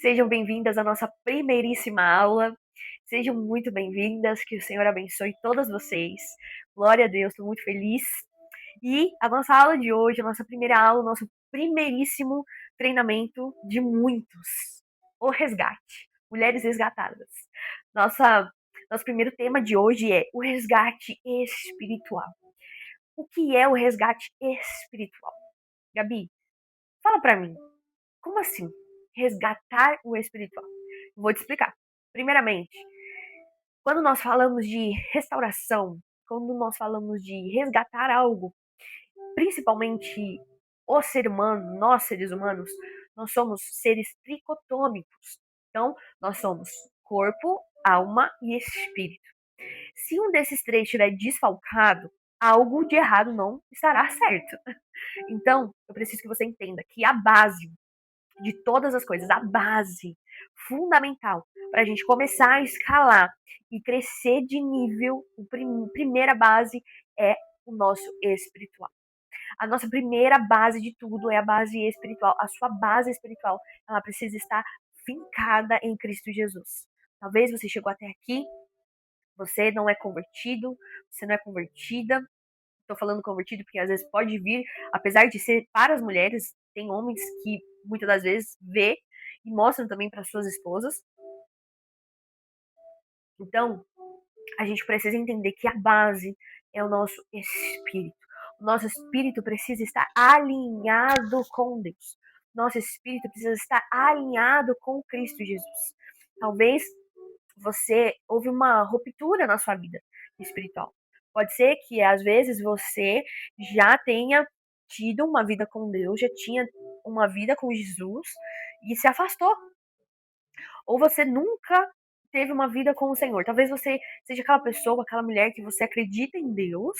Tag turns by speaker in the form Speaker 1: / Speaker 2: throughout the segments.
Speaker 1: Sejam bem-vindas à nossa primeiríssima aula. Sejam muito bem-vindas, que o Senhor abençoe todas vocês. Glória a Deus, estou muito feliz. E a nossa aula de hoje, a nossa primeira aula, o nosso primeiríssimo treinamento de muitos. O resgate. Mulheres resgatadas. Nosso primeiro tema de hoje é o resgate espiritual. O que é o resgate espiritual? Gabi, fala pra mim. Como assim? Resgatar o espiritual. Vou te explicar. Primeiramente, quando nós falamos de restauração, quando nós falamos de resgatar algo, principalmente o ser humano, nós seres humanos, nós somos seres tricotômicos. Então, nós somos corpo, alma e espírito. Se um desses três estiver desfalcado, algo de errado não estará certo. Então, eu preciso que você entenda que a base de todas as coisas, a base fundamental para a gente começar a escalar e crescer de nível, a primeira base é o nosso espiritual. A nossa primeira base de tudo é a base espiritual. A sua base espiritual, ela precisa estar fincada em Cristo Jesus. Talvez você chegou até aqui, você não é convertido, você não é convertida. Estou falando convertido porque às vezes pode vir, apesar de ser para as mulheres, tem homens que muitas das vezes vê e mostram também para suas esposas. Então, a gente precisa entender que a base é o nosso espírito. O nosso espírito precisa estar alinhado com Deus. Nosso espírito precisa estar alinhado com Cristo Jesus. Talvez houve uma ruptura na sua vida espiritual. Pode ser que às vezes você já tenha tido uma vida com Deus, já tinha uma vida com Jesus e se afastou. Ou você nunca teve uma vida com o Senhor. Talvez você seja aquela pessoa, aquela mulher que você acredita em Deus,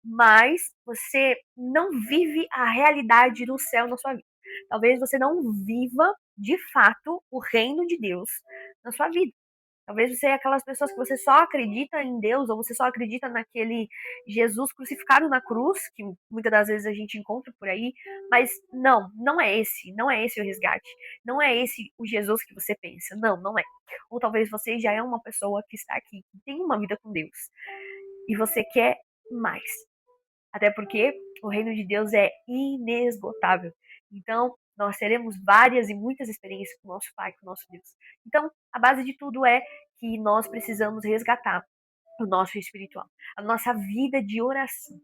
Speaker 1: mas você não vive a realidade do céu na sua vida. Talvez você não viva de fato o reino de Deus na sua vida. Talvez você é aquelas pessoas que você só acredita em Deus, ou você só acredita naquele Jesus crucificado na cruz, que muitas das vezes a gente encontra por aí, mas não é esse, não é esse o resgate. Não é esse o Jesus que você pensa. Não, não é. Ou talvez você já é uma pessoa que está aqui, que tem uma vida com Deus, e você quer mais. Até porque o reino de Deus é inesgotável. Então, nós teremos várias e muitas experiências com o nosso Pai, com o nosso Deus. Então, a base de tudo é que nós precisamos resgatar o nosso espiritual, a nossa vida de oração,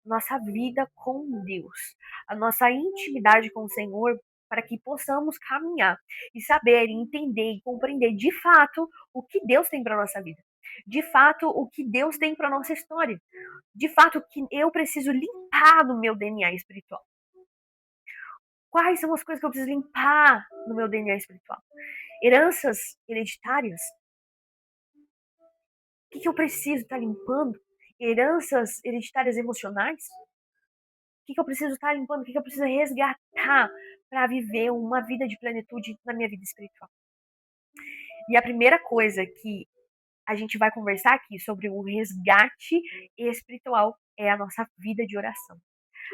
Speaker 1: a nossa vida com Deus, a nossa intimidade com o Senhor, para que possamos caminhar e saber, e entender e compreender de fato o que Deus tem para nossa vida. De fato, o que Deus tem para nossa história. De fato, o que eu preciso limpar no meu DNA espiritual. Quais são as coisas que eu preciso limpar no meu DNA espiritual? Heranças hereditárias? O que eu preciso estar limpando? Heranças hereditárias emocionais? O que eu preciso estar limpando? O que eu preciso resgatar para viver uma vida de plenitude na minha vida espiritual? E a primeira coisa que a gente vai conversar aqui sobre o resgate espiritual é a nossa vida de oração.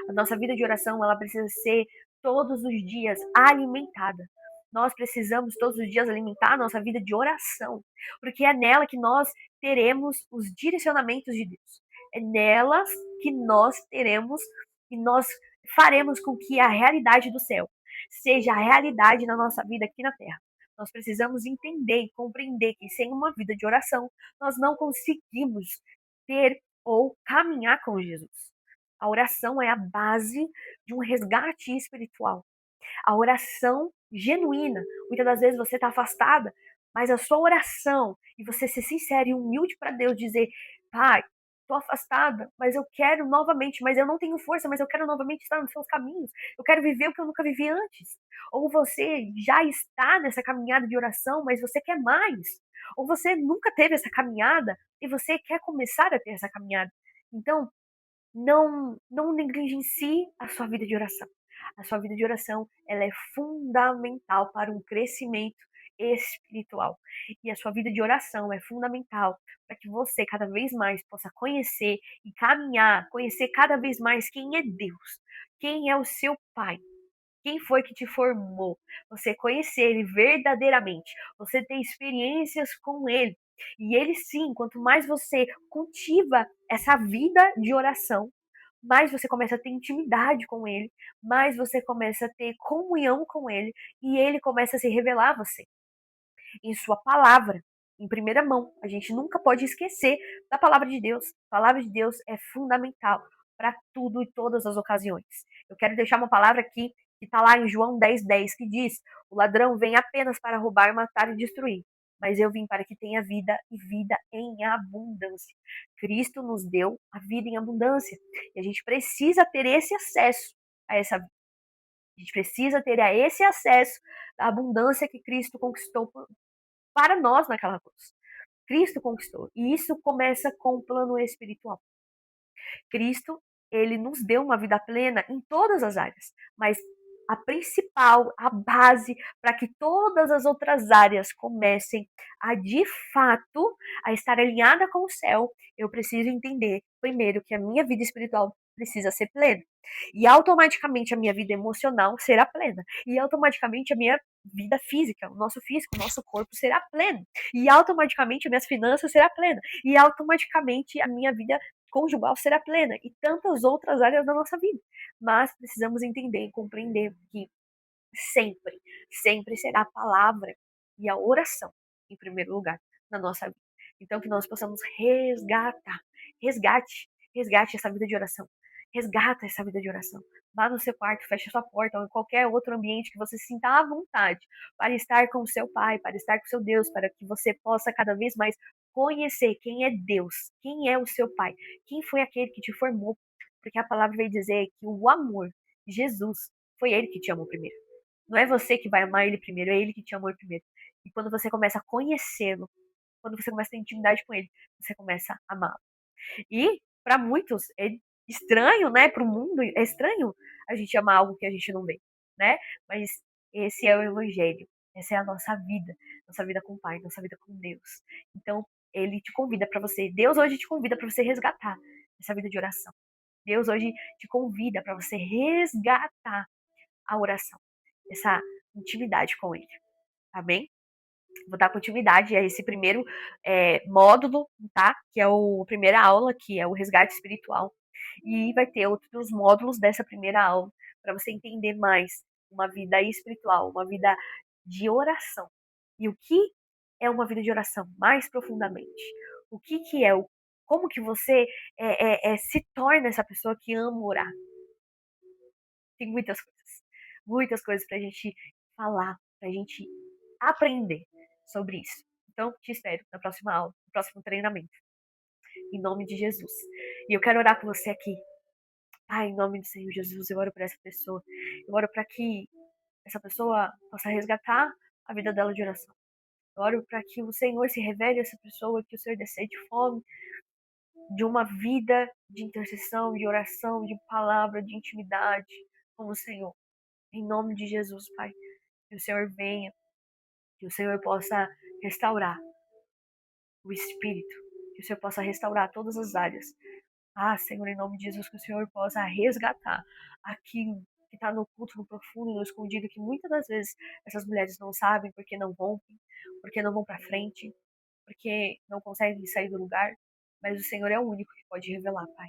Speaker 1: A nossa vida de oração, ela precisa ser todos os dias alimentada. Nós precisamos todos os dias alimentar a nossa vida de oração, porque é nela que nós teremos os direcionamentos de Deus. É nelas que nós teremos e nós faremos com que a realidade do céu seja a realidade na nossa vida aqui na terra. Nós precisamos entender e compreender que sem uma vida de oração, nós não conseguimos ter ou caminhar com Jesus. A oração é a base de um resgate espiritual. A oração genuína. Muitas das vezes você está afastada, mas a sua oração e você ser sincero e humilde para Deus, dizer: Pai, estou afastada, mas eu quero novamente, mas eu não tenho força, mas eu quero novamente estar nos seus caminhos. Eu quero viver o que eu nunca vivi antes. Ou você já está nessa caminhada de oração, mas você quer mais. Ou você nunca teve essa caminhada e você quer começar a ter essa caminhada. Então, não negligencie a sua vida de oração. A sua vida de oração, ela é fundamental para um crescimento espiritual. E a sua vida de oração é fundamental para que você cada vez mais possa conhecer e caminhar, conhecer cada vez mais quem é Deus, quem é o seu Pai. Quem foi que te formou? Você conhecer ele verdadeiramente, você ter experiências com ele. E ele sim, quanto mais você cultiva essa vida de oração, mais você começa a ter intimidade com ele, mais você começa a ter comunhão com ele e ele começa a se revelar a você em sua palavra, em primeira mão. A gente nunca pode esquecer da palavra de Deus. A palavra de Deus é fundamental para tudo e todas as ocasiões. Eu quero deixar uma palavra aqui que está lá em João 10:10, que diz: o ladrão vem apenas para roubar, matar e destruir. Mas eu vim para que tenha vida e vida em abundância. Cristo nos deu a vida em abundância. E a gente precisa ter esse acesso a essa vida. A gente precisa ter esse acesso à abundância que Cristo conquistou para nós naquela cruz. Cristo conquistou. E isso começa com o plano espiritual. Cristo, ele nos deu uma vida plena em todas as áreas, mas a principal, a base para que todas as outras áreas comecem a de fato a estar alinhada com o céu, eu preciso entender primeiro que a minha vida espiritual precisa ser plena. E automaticamente a minha vida emocional será plena. E automaticamente a minha vida física, o nosso físico, o nosso corpo será pleno. E automaticamente as minhas finanças será plena. E automaticamente a minha vida conjugal será plena e tantas outras áreas da nossa vida. Mas precisamos entender e compreender que sempre, sempre será a palavra e a oração em primeiro lugar na nossa vida. Então que nós possamos resgate essa vida de oração. Resgata essa vida de oração. Vá no seu quarto, feche sua porta ou em qualquer outro ambiente que você se sinta à vontade para estar com o seu Pai, para estar com o seu Deus, para que você possa cada vez mais conhecer quem é Deus, quem é o seu Pai, quem foi aquele que te formou. Porque a palavra vai dizer que o amor, Jesus, foi ele que te amou primeiro. Não é você que vai amar ele primeiro, é ele que te amou primeiro. E quando você começa a conhecê-lo, quando você começa a ter intimidade com ele, você começa a amá-lo. E para muitos é estranho, né? Para o mundo é estranho a gente amar algo que a gente não vê, né? Mas esse é o evangelho. Essa é a nossa vida com o Pai, nossa vida com Deus. Então, ele te convida para você, Deus hoje te convida para você resgatar essa vida de oração. Deus hoje te convida para você resgatar a oração, essa intimidade com ele. Amém? Vou dar continuidade a esse primeiro módulo, tá? Que é a primeira aula, que é o resgate espiritual. E vai ter outros módulos dessa primeira aula, para você entender mais uma vida espiritual, uma vida de oração. E o que é uma vida de oração mais profundamente? O que é? Como que você se torna essa pessoa que ama orar? Tem muitas coisas para a gente falar, para a gente aprender sobre isso. Então, te espero na próxima aula, no próximo treinamento. Em nome de Jesus. E eu quero orar com você aqui. Pai, em nome do Senhor Jesus, eu oro por essa pessoa. Eu oro para que essa pessoa possa resgatar a vida dela de oração. Eu oro para que o Senhor se revele a essa pessoa, que o Senhor decide fome de uma vida de intercessão, de oração, de palavra, de intimidade com o Senhor. Em nome de Jesus, Pai, que o Senhor venha, que o Senhor possa restaurar o espírito, que o Senhor possa restaurar todas as áreas. Ah, Senhor, em nome de Jesus, que o Senhor possa resgatar aquilo que está no oculto, no profundo, no escondido, que muitas das vezes essas mulheres não sabem porque não rompem, porque não vão para frente, porque não conseguem sair do lugar, mas o Senhor é o único que pode revelar, Pai.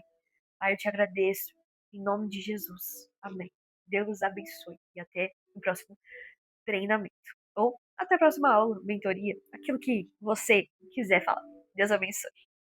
Speaker 1: Pai, eu te agradeço, em nome de Jesus. Amém. Deus abençoe e até o próximo treinamento. Ou até a próxima aula, mentoria, aquilo que você quiser falar. Deus abençoe.